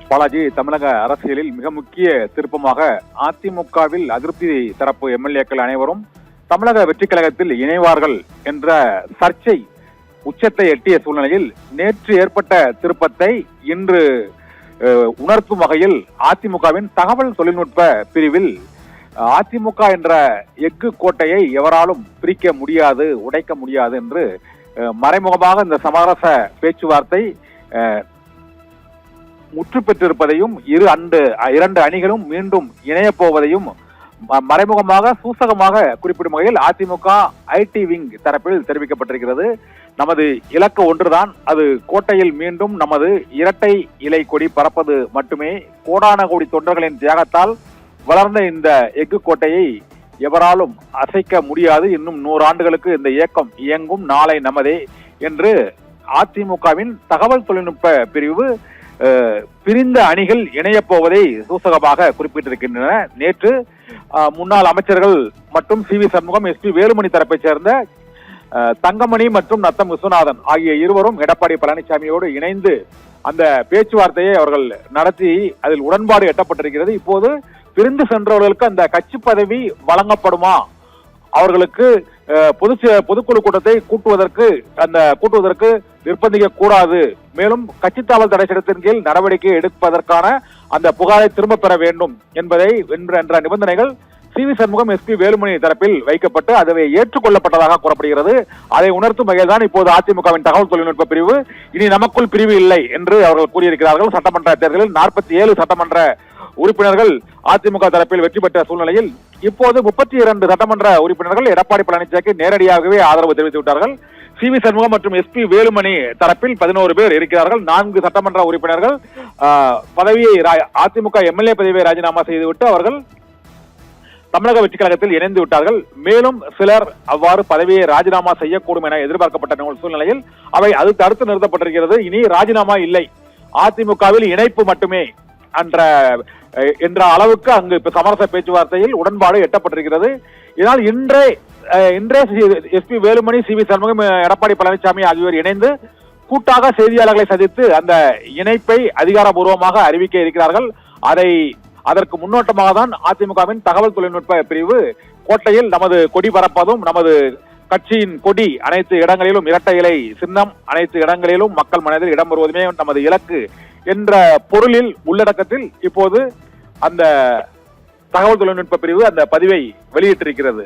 பாலாஜி, தமிழக அரசியலில் மிக முக்கிய திருப்பமாக அதிமுகவில் அதிருப்தி தரப்பு எம்எல்ஏக்கள் அனைவரும் தமிழக வெற்றிக் கழகத்தில் இணைவார்கள் என்ற சர்ச்சை உச்சத்தை எட்டிய சூழ்நிலையில் நேற்று ஏற்பட்ட திருப்பத்தை இன்று உணர்த்தும் வகையில் அதிமுகவின் தகவல் தொழில்நுட்ப பிரிவில் அதிமுக என்ற எஃகு கோட்டையை எவராலும் பிரிக்க முடியாது, உடைக்க முடியாது என்று மறைமுகமாக இந்த சமரச பேச்சுவார்த்தை முற்று பெற்றிருப்பதையும் இரண்டு அணிகளும் மீண்டும் இணைய போவதையும் மறைமுகமாக சூசகமாக குறிப்பிடும் வகையில் அதிமுக ஐடி விங் தரப்பில் தெரிவிக்கப்பட்டிருக்கிறது. நமது இலக்கு ஒன்றுதான், அது கோட்டையில் மீண்டும் நமது இரட்டை இலை கொடி பறப்பது மட்டுமே. கோடான கோடி தொண்டர்களின் தியாகத்தால் வளர்ந்த இந்த எஃகு கோட்டையை எவராலும் அசைக்க முடியாது. இன்னும் 100 ஆண்டுகளுக்கு இந்த இயக்கம் இயங்கும், நாளை நமதே என்று அதிமுகவின் தகவல் தொழில்நுட்ப பிரிவு பிரிந்த அணிகள் இணைய போவதை சூசகமாக குறிப்பிட்டிருக்கின்றன. நேற்று முன்னாள் அமைச்சர்கள் மற்றும் C V Shanmugam, S P. Velumani தரப்பை சேர்ந்த தங்கமணி மற்றும் நத்தம் விஸ்வநாதன் ஆகிய இருவரும் எடப்பாடி பழனிசாமியோடு இணைந்து அந்த பேச்சுவார்த்தையை அவர்கள் நடத்தி அதில் உடன்பாடு எட்டப்பட்டிருக்கிறது. இப்போது பிரிந்து சென்றவர்களுக்கு அந்த கட்சி பதவி வழங்கப்படுமா, அவர்களுக்கு பொதுக்குழு கூட்டத்தை கூட்டுவதற்கு நிர்பந்திக்க கூடாது, மேலும் கட்சி தாவல் தடை சட்டத்தின் கீழ் நடவடிக்கை எடுப்பதற்கான அந்த புகாரை திரும்ப பெற வேண்டும் என்ற நிபந்தனைகள் C V Shanmugam, S P. Velumani தரப்பில் வைக்கப்பட்டு அதை ஏற்றுக்கொள்ளப்பட்டதாக கூறப்படுகிறது. அதை உணர்த்தும் வகையில் தான் இப்போது அதிமுகவின் தகவல் தொழில்நுட்ப பிரிவு இனி நமக்குள் பிரிவு இல்லை என்று அவர்கள் கூறியிருக்கிறார்கள். சட்டமன்ற தேர்தலில் 47 சட்டமன்ற உறுப்பினர்கள் அதிமுக தரப்பில் வெற்றி பெற்ற சூழ்நிலையில் இப்போது 32 சட்டமன்ற உறுப்பினர்கள் எடப்பாடி பழனிசாமிக்கு நேரடியாகவே ஆதரவு தெரிவித்து விட்டார்கள். சி வி சண்முகம் மற்றும் எஸ்.பி. வேலுமணி தரப்பில் 11 பேர் இருக்கிறார்கள். 4 சட்டமன்ற உறுப்பினர்கள் அதிமுக எம்எல்ஏ பதவியை ராஜினாமா செய்துவிட்டு அவர்கள் தமிழக வெற்றிக் கழகத்தில் இணைந்து விட்டார்கள். மேலும் சிலர் அவ்வாறு பதவியை ராஜினாமா செய்யக்கூடும் என எதிர்பார்க்கப்பட்ட சூழ்நிலையில் அவை அது தடுத்து நிறுத்தப்பட்டிருக்கிறது. இனி ராஜினாமா இல்லை, அதிமுகவில் இணைப்பு மட்டுமே என்ற அளவுக்கு அங்கு சமரச பேச்சுவார்த்தையில் உடன்பாடு எட்டப்பட்டிருக்கிறது. இதனால் இன்றே S P. Velumani, C V Shanmugam, Edappadi Palaniswami ஆகியோர் இணைந்து கூட்டாக செய்தியாளர்களை சந்தித்து அந்த இணைப்பை அதிகாரபூர்வமாக அறிவிக்க இருக்கிறார்கள். அதற்கு முன்னோட்டமாக தான் அதிமுகவின் தகவல் தொழில்நுட்ப பிரிவு கோட்டையில் நமது கொடி பறப்பதும், நமது கட்சியின் கொடி அனைத்து இடங்களிலும், இரட்டை இலை சின்னம் அனைத்து இடங்களிலும் மக்கள் மனதில் இடம் பெறுவதுமே நமது இலக்கு என்ற பொருளில் உள்ளடக்கத்தில் இப்போது அந்த தகவல் தொழில்நுட்ப பிரிவு அந்த பதிவை வெளியிட்டிருக்கிறது.